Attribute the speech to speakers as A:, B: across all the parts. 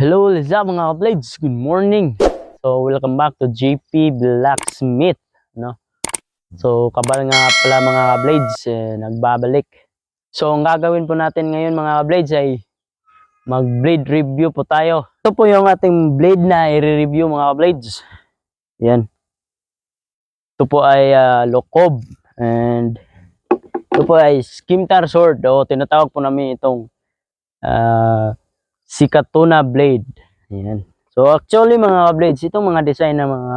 A: Hello, Liza mga ka-blades. Good morning. So, welcome back to JP Blacksmith, no? So, kabal nga pala mga ka-blades, nagbabalik. So, ang gagawin po natin ngayon mga ka-blades ay mag-blade review po tayo. Ito po yung ating blade na i-review mga ka-blades. Yan. Ito po ay Locob and ito po ay Scimitar sword o tinatawag po namin itong Sikatuna blade. Ayan. So actually mga blades, itong mga design na mga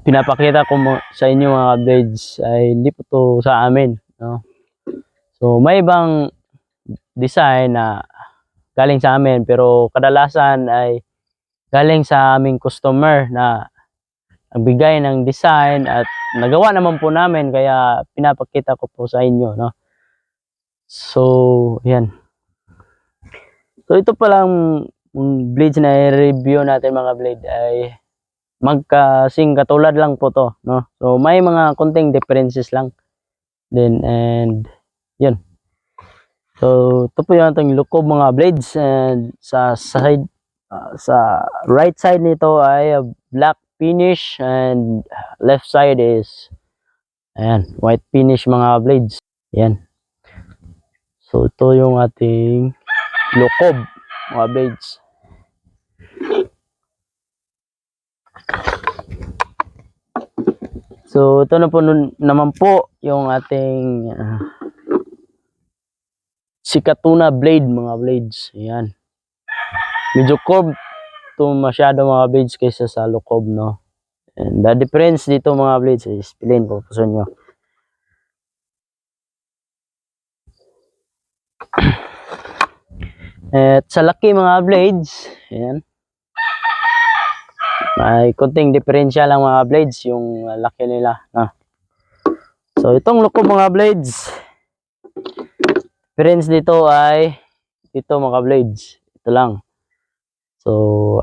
A: pinapakita ko sa inyo mga blades ay hindi po to sa amin, no? So may ibang design na galing sa amin pero kadalasan ay galing sa aming customer na nagbigay ng design at nagawa naman po namin kaya pinapakita ko po sa inyo, no? So yan. So ito pa lang blades na i-review natin mga blade ay magkasing katulad lang po to, no? So may mga konting differences lang din and yun. So ito po yung ating Locob mga blades and sa side sa right side nito ay black finish and left side is ayan, white finish mga blades. Ayan. So ito yung ating Locob mga blades. So ito na po naman po yung ating Sikatuna blade mga blades. Ayan. Medyo curved to masyado mga blades kaysa sa Locob, no? And the difference dito mga blades is piliin ko po sa inyo. At sa laki mga blades, ayan. May konting diferensya lang mga blades yung laki nila, no? So itong Locob mga blades, difference dito ay ito mga blades. Ito lang. So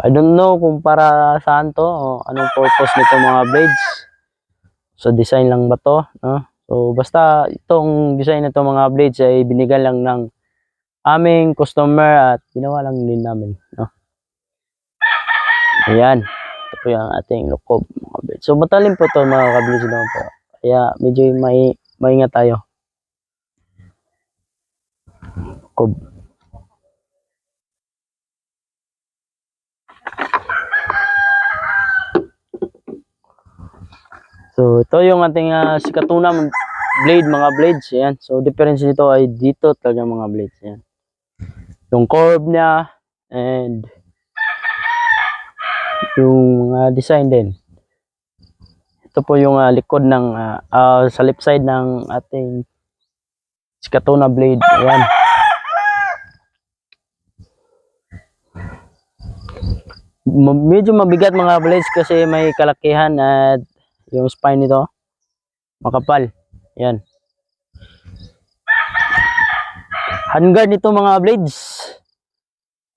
A: I don't know kung para saan to o anong purpose nito mga blades. So design lang ba to, no? So basta itong design na to mga blades ay binigay lang ng aming customer at ginawa lang din namin, no? Ayan. Ito po yung ating Locob mga blades. So matalim po to mga ka-blades naman po. Kaya medyo maingat tayo. Locob. So ito yung ating Sikatuna blade mga blades. Ayan. So difference nito ay dito talaga mga blades. Ayan. Yung curve niya and yung design din. Ito po yung likod ng sa left side ng ating Sikatuna blade. Ayan. Medyo mabigat mga blades kasi may kalakihan at yung spine nito makapal. Ayan. Handguard nito mga blades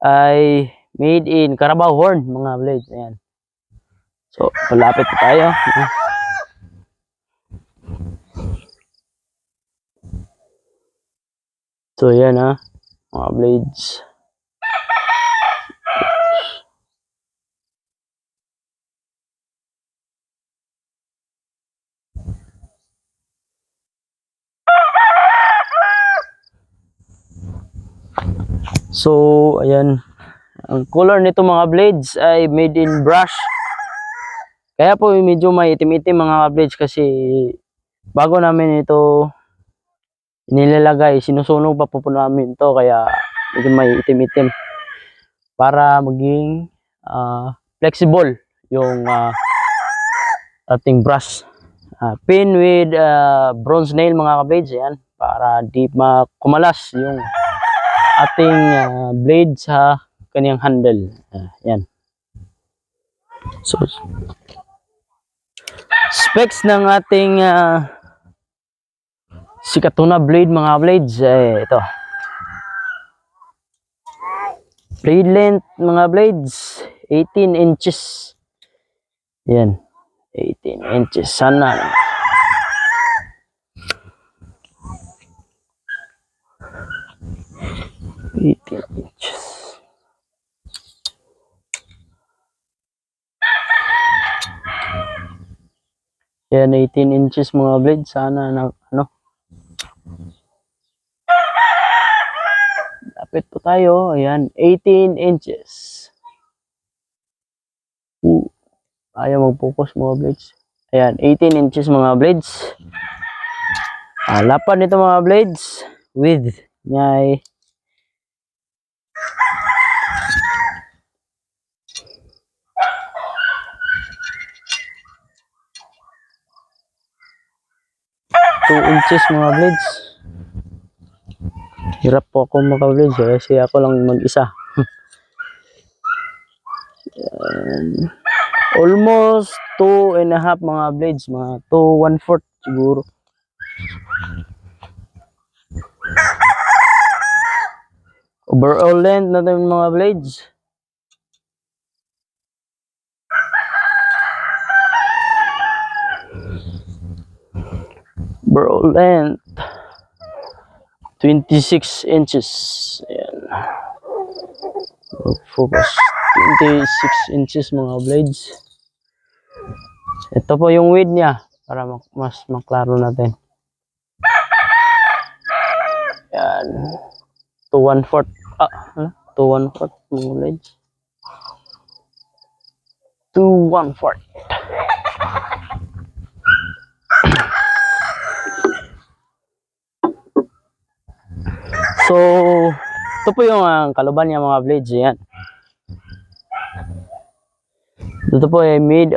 A: ay made in Carabao horn mga blades. Ayan. So malapit pa tayo. So yan mga blades. So ayan, ang color nito mga blades ay made in brush. Kaya po medyo may itim-itim mga blades kasi bago namin ito nilalagay, sinusunog pa po namin to kaya medyo may itim-itim para maging flexible yung ating brush. Pin with bronze nail mga blades, yan, para di kumalas yung ating blade sa kanyang handle. Yan. So specs ng ating Sikatuna blade mga blades ito. Blade length mga blades 18 inches. Yan. 18 inches sana. Inches. Yan, 18 inches mga blades. Sana na, ano. Lapit po tayo. Ayan, 18 inches. Ayaw mag-focus mga blades. Ayan, 18 inches mga blades. Lapad nito mga blades. Width niya ay 2 inches mga blades. Hirap po ako maka-blades kasi ako lang mag-isa. Almost 2.5 mga blades, mga 2 1/4 siguro. Overall length natin mga blades. Overall length 26 inches. Ayan. Focus. 26 inches mga blades. Ito po yung width niya para mas maklaro natin. Yan. 2 1/4. 2 1/4 mga blades. 2 1/4. So, ito po yung kaluban niya mga blades. Yan. Ito po ay made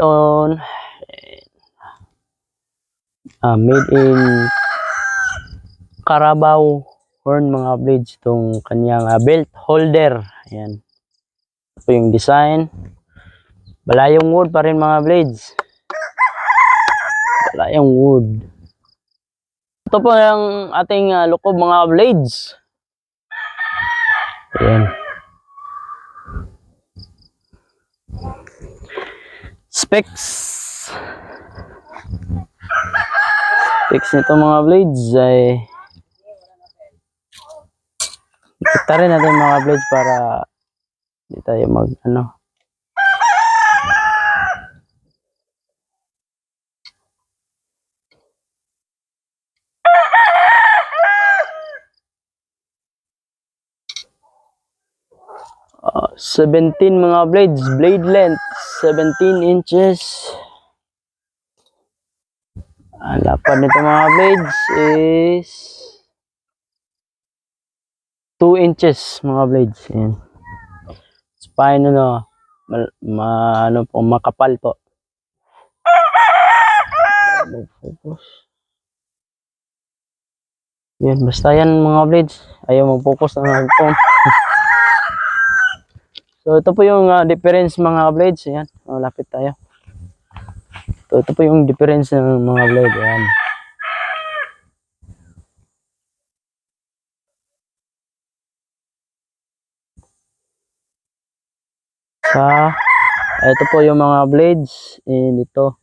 A: in Carabao horn mga blades. Itong kanyang belt holder. Ayan. Ito po yung design. Balayong wood pa rin mga blades. Balayong wood. Ito po yung ating lukob mga blades. Ayan. Specs nito mga blades ay kita rin natin mga blades para hindi tayo mag 17 mga blades, blade length 17 inches. Ang lapad nito mga blades is 2 inches mga blades. Ayan. Spine makapal po. Focus. Yan, basta yan mga blades. Ayaw mag-focus na phone. So ito po yung difference mga blades. Ayan, lapit tayo. Ito po yung difference ng mga blade. Ayan. Ito po yung mga blades. And ito.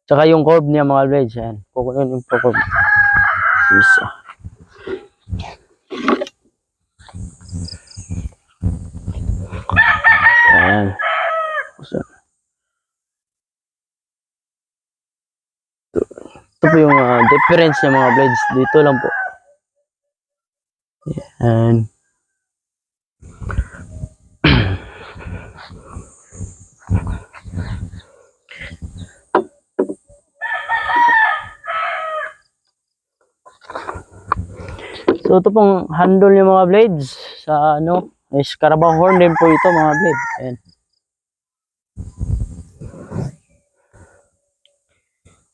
A: Tsaka yung curve niya mga blades. Ayan. Kukunin yung curve. Isa. Ayan. Ito po yung difference ng mga blades. Dito lang po. Ayan. So ito pong handle yung mga blades sa is Carabao horn din po ito mga blade. Ayan.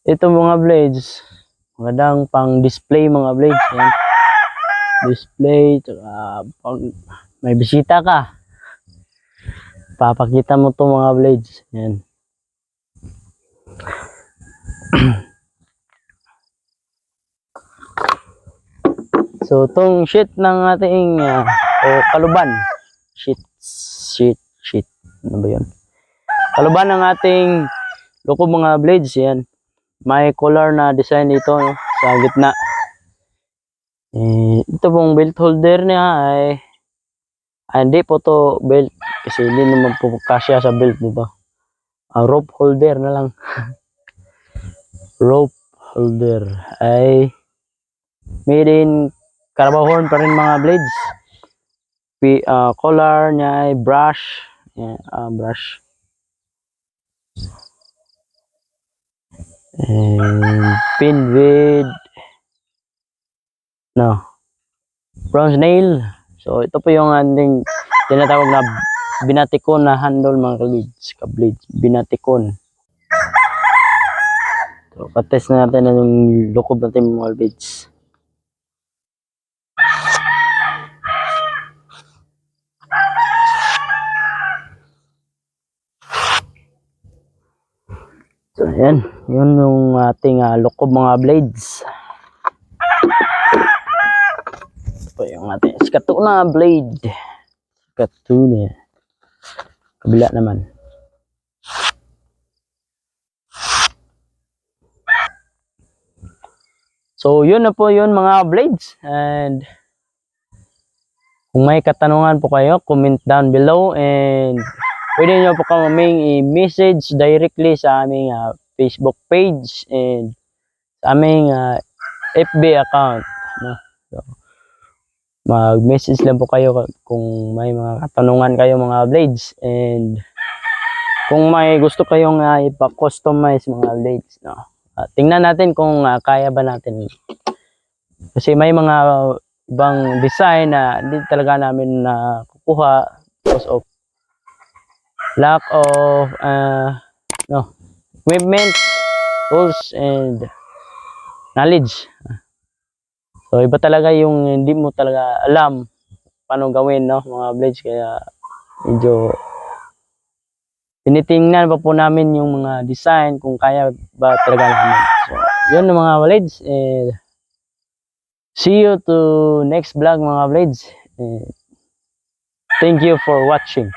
A: Ito mga blades, magandang pang display mga blades. Ayan. Display, tsaka pag may bisita ka, papakita mo to mga blades. Ayan. So itong sheet ng ating kaluban, sheet, ano ba yun? Kaluban ng ating lukob mga blades. Yan, may color na design dito sa gitna. Ito pong belt holder niya ay hindi po to belt kasi hindi naman po kasya sa belt dito. Rope holder na lang. rope holder ay made in Carabao horn pa rin mga blades. Collar niya ay brush. Yan, brush. And pin with bronze nail. So ito po yung ating tinatawag na binatikon na handle mga ka-blades. Binatikon. So patest na natin yung lukob natin mga blades. So ayan, yun yung ating lukob mga blades. Ito yung ating skatuna blade. Skatuna. Kabila naman. So yun na po yun mga blades. And kung may katanungan po kayo, comment down below. And pwede nyo po kaming i-message directly sa aming Facebook page and sa aming FB account. No? So, mag-message lang po kayo kung may mga katanungan kayo mga blades. And kung may gusto kayong ipa-customize mga blades. No? Tingnan natin kung kaya ba natin. Kasi may mga ibang design na hindi talaga namin nakukuha because of lack of equipment, tools, and knowledge. So iba talaga yung hindi mo talaga alam paano gawin, no, mga blades. Kaya medyo tinitingnan pa po namin yung mga design kung kaya ba talaga namin. So yun mga blades. See you to next vlog mga blades. Thank you for watching.